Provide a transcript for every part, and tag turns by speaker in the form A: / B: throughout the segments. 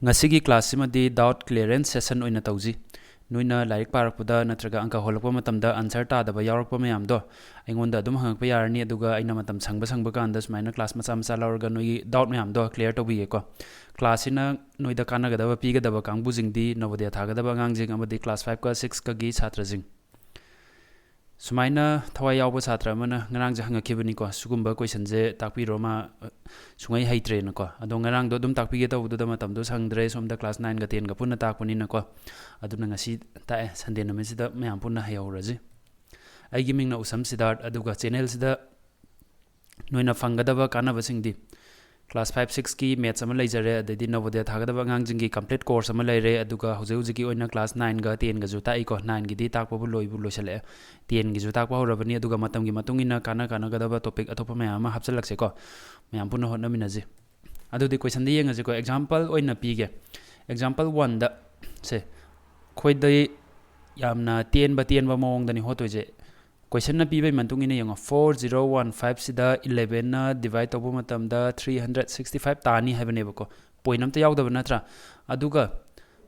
A: ngasigi class simadi doubt clearance session oina tauji noina like parakpuda natraga anka holakpa matamda answer ta daba yawrakpa mayam do aingonda adum hangakpa yarani aduga aina matam sangba kanda sumaina class macha macha lawraga noi doubt mayam do clear to biye ko class ina noida kanagadaba pigadaba kangbu jingdi Navodaya thagadaba angangjing amadi class 5 ka 6 ka gi chhatra jing sumaina thawai yawba chhatra mana ngarang ja hangakibani ko sugumba question je takpi roma sungai haitre na ko ado ngarang do dum takpi ge to du da matam do sangdre somda class 9 ga 10 ga punna takpani na ko aduna ngasi ta sunday na mesida mayam punna hayawraji ai giming na usam sidat aduga channel sida noina phanggadaba kanaba singdi class 5 6 ki maths ama leijare adedi Navodaya thagadaba angangjing gi complete course ama leire aduga huje ki oina class 9 ga 10 ga ju ta iko 9 gi di takpa bu loibu loisale 10 gi ju takpa horabani aduga matam gi matungina kana gadaba topic athopa mayam ama hapchalakse ko mayam punna hotnaminaji adudi question di yengaje ko example oina pige example 1 da se khoidai yamna 10 ba mawong dani hotoje question na pibai mantungina yengo 4015 sida 11 na divide tobu matamda 365 tani habane bako point amta yawdaba natra aduga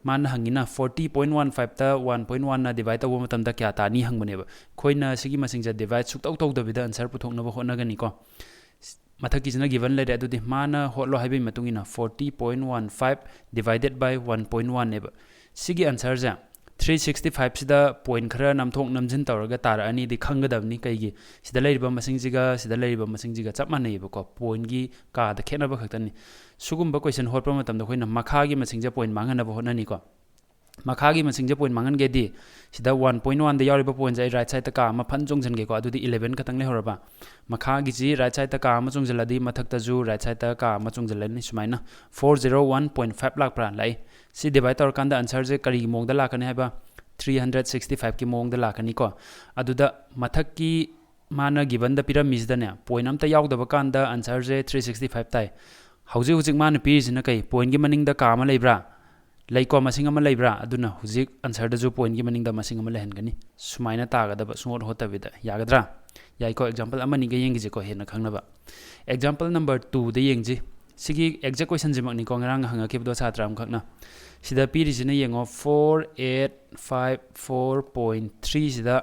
A: man hangina 40.15 ta 1.1 na divide tobu matamda kya tani hangbane ba khoina sigi masingja divide suktaw tawdabida answer puthokna ba hotnagani ko mathaki jina given lere adudi mana hotlo haibai matungina 40.15 divided by 1.1 neba sigi answer ja 365 sida point khara namthok namjin tawraga tara ani di khangadabni kaigi sida leiriba masingjiga chap manai ba ko point gi ka da khena ba khaktani sugumba question hotpa matam da khoina makha gi masingja point mangana ba hotnani ko makha gi masingja point mangan ge di sida 1.1 da yariba point jai right side ta ka ma phan jongjan ge ko adudi 11 katang le horaba makha gi ji right side ta ka ma jongjala mathak ta ju right side ta ka ma jongjala ni sumaina 401.5 lakh pra lai si divide tor kanda answer je kari mong da lakani haiba 365 ki mong da lakani ko aduda mathak ki mana given da pyramid da ne point amta yawdaba kanda answer je 365 tai hujik mana pirisina kai point gi maning da ka ma leibra laiko masing ama leibra aduna hujik answer da ju point gi maning da masing ama lehengani sumaina tagadaba sungot hotabida yagadra yaiko example amani ga yengi je ko hena khangnaba example number 2 da yengji sigi exact question jimak ni ko ngarang hanga kibdo satram khakna sida pirisina yengo 4854.3 sida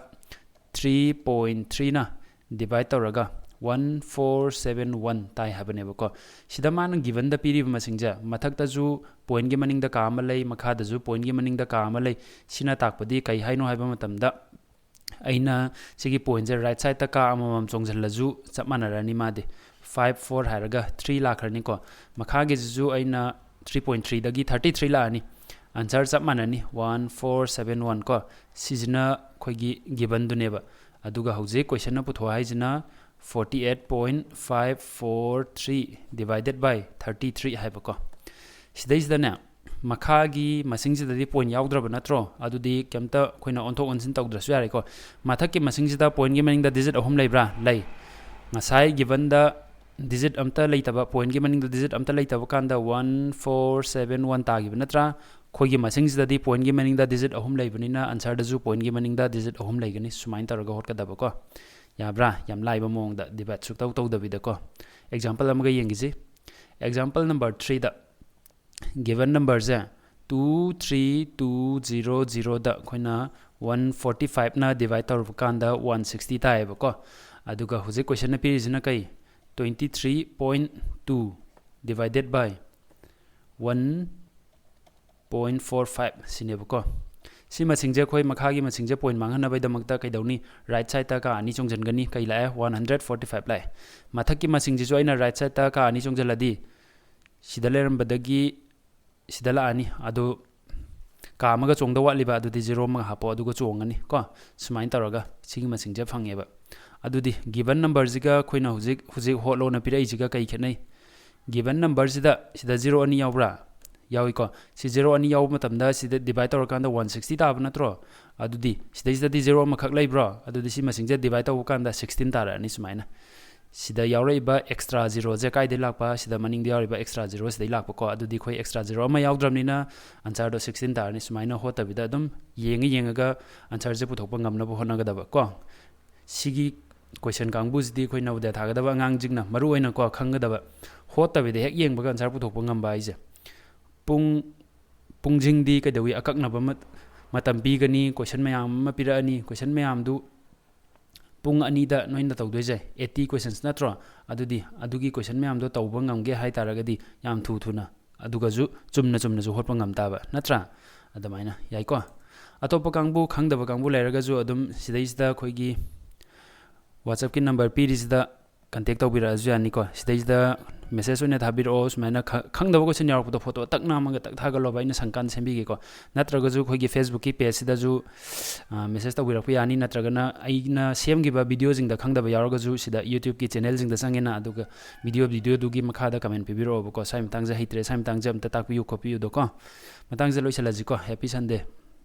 A: 3.3 na divide tawraga 1471 tai habane bako sida man given da piri masingja mathak ta ju point gi maning da ka ma lei makha da ju point gi maning da ka ma lei sina takpadi kai haino haiba matamda aina sigi point je right side ta ka amam chongjal laju chap manarani made 54 haraga 3 lakharni ko makha ge ju aina 3.3 dagi 33 la ani answer chap manani 1471 ko sijna khoigi given duneba aduga hauji question na putho haijina 48.543 divided by 33 haibako sidais dana makha gi masingji da point yawdraba natro adudi kemta khoina onthok onsin tawdrasu yare ko mathak ki masingji da point gi maning da digit ahum leibra lei ngasai given da digit amta leitaba point gi maning da digit amta leitaba kanda 1471 ta gi natra khoigi masingji da point gi maning da digit ahum leibanina answer da ju point gi maning da digit ahum leigani sumain taraga hot kadaba ko yabra yam laiba mong da divide suk taw dabida ko example amaga yengisi example number 3 da given number ja 23200 da khoina 145 na divide tor kanda 160 ta eba ko aduga huje question na pirijina kai 23.2 divided by 1.45 sineba ko si masingje khoi makha gi masingje point manghana bai damakta kai dauni right side ta ka ani chongjan gani kai la 145 lai mathak ki masingje jo aina right side ta ka ani chongjaladi sidaleram badagi sidala ani adu ka amaga chongda watli ba adu di 0 ma hapo adu go chongani ko sumain taraga sigi masingje phangeba adudi given number jiga khoina hujik holo na pirai jiga kai khenai given number sida 0 ani yawbra yawi ko si 0 ani yaw matamda sida divide tor kanda 160 ta ba natro adudi sida di 0 ma khak lai bro adudi si masingje divide tor kanda 16 ta ra ni sumaina sida yawrai ba extra 0 je kai de lakpa sida maning de yawrai ba extra 0 sida lakpa ko adudi khoi extra 0 ma yawdramni na answer do 16 ta ni sumaina hota bida dum yenga answer je puthokpa ngamna bo honaga da ba ko sigi question kangbu di khoi Navodaya thagadaba angangjingna maru oina ko khanggadaba hota bida hek yengba answer puthokpa ngamba ise pung ꯄꯨꯡꯖꯤꯡꯗꯤ ꯀꯩꯗꯧꯏ ꯑꯀꯛꯅꯕ ꯃꯇꯝ ꯄꯤꯒꯅꯤ ꯀꯣꯏꯁꯟ ꯃꯌꯥꯝ ꯑꯃ ꯄꯤꯔꯛꯑꯅꯤ ꯀꯣꯏꯁꯟ ꯃꯌꯥꯝꯗꯨ ꯄꯨꯡ ꯑꯅꯤꯗ ꯅꯣꯏꯅ ꯇꯧꯗꯣꯏꯁꯦ 80 ꯀꯣꯏꯁꯟꯁ ꯅꯠꯇ꯭ꯔꯣ ꯑꯗꯨꯒꯤ ꯀꯣꯏꯁꯟ ꯃꯌꯥꯝꯗꯣ ꯇꯧꯕ ꯉꯝꯒꯦ ꯍꯥꯏꯇꯥꯔꯒꯗꯤ ꯌꯥꯝ ꯊꯨꯅ ꯑꯗꯨꯒꯁꯨ ꯆꯨꯝꯅꯁꯨ ꯍꯣꯠꯄ ꯉꯝ ꯇꯥꯕ ꯅꯠꯇ꯭ꯔꯥ ꯑꯗꯨꯃꯥꯏꯅ ꯌꯥꯏꯀꯣ ꯑꯇꯣꯞꯄ ꯀꯥꯡꯕꯨ ꯈꯪꯗꯕ ꯀꯥꯡꯕꯨ ꯂꯩꯔꯒꯁꯨ ꯑꯗꯨꯝ ꯁꯤꯗꯩꯁꯤꯗ ꯑꯩꯈꯣꯏꯒꯤ WhatsAppꯀꯤ ꯅꯝꯕꯔ ꯄꯤꯔꯤꯁꯤꯗ ꯀꯟꯇꯦꯛ ꯇꯧꯕꯤꯔꯛꯑꯁꯨ ꯌꯥꯅꯤꯀꯣ ꯁꯤꯗꯩꯁꯤꯗ ꯃꯦꯁꯦꯖ ꯑꯣꯏꯅ ꯊꯥꯕꯤꯔꯛꯑꯣ ꯁꯨꯃꯥꯏꯅ ꯈꯪꯗꯕ ꯀꯣꯏꯁꯟ ꯌꯥꯎꯔꯛꯄꯗꯣ ꯐꯣꯇꯣ ꯇꯛ ꯅꯝꯃꯒ ꯇꯛ ꯊꯥꯒꯠꯂꯣꯕ ꯑꯩꯅ ꯁꯪꯀꯥꯟꯗ ꯁꯦꯝꯕꯤꯒꯦꯀꯣ ꯅꯠꯇ꯭ꯔꯒꯁꯨ ꯑꯩꯈꯣꯏꯒꯤ ꯐꯦꯁꯕꯨꯛꯀꯤ ꯄꯦꯖꯁꯤꯗꯁꯨ ꯃꯦꯁꯦꯖ ꯇꯧꯕꯤꯔꯛꯄ ꯌꯥꯅꯤ ꯅꯠꯇ꯭ꯔꯒꯅ ꯑꯩꯅ ꯁꯦꯝꯈꯤꯕ ꯚꯤꯗꯤꯑꯣꯁꯤꯡꯗ ꯈꯪꯗꯕ ꯌꯥꯎꯔꯒꯁꯨ ꯁꯤꯗ ꯌꯨꯇ꯭ꯌꯨꯕꯀꯤ ꯆꯦꯅꯦꯜꯁꯤꯡꯗ ꯆꯪꯉꯦꯅ ꯑꯗꯨꯒ ꯚꯤꯗꯤꯑꯣꯗꯨꯒꯤ ꯃꯈꯥꯗ ꯀꯃꯦꯟ ꯄꯤꯕꯤꯔꯛꯑꯣꯕꯀꯣ ꯁ꯭ꯋꯥꯏ ꯃꯇꯥꯡꯁꯦ ꯍꯩꯇ꯭ꯔꯦ ꯁ꯭ꯋꯥꯏ ꯃꯇꯥꯡꯁꯦ ꯑꯝꯇ ꯇꯥꯛꯄꯤꯌꯨ ꯈꯣꯠꯄꯤꯌꯨꯗꯣꯀꯣ ꯃꯇꯥꯡꯁꯦ ꯂꯣꯏꯁꯤꯜꯂꯁꯤꯀꯣ ꯍꯦꯄꯤ ꯁꯟꯗꯦ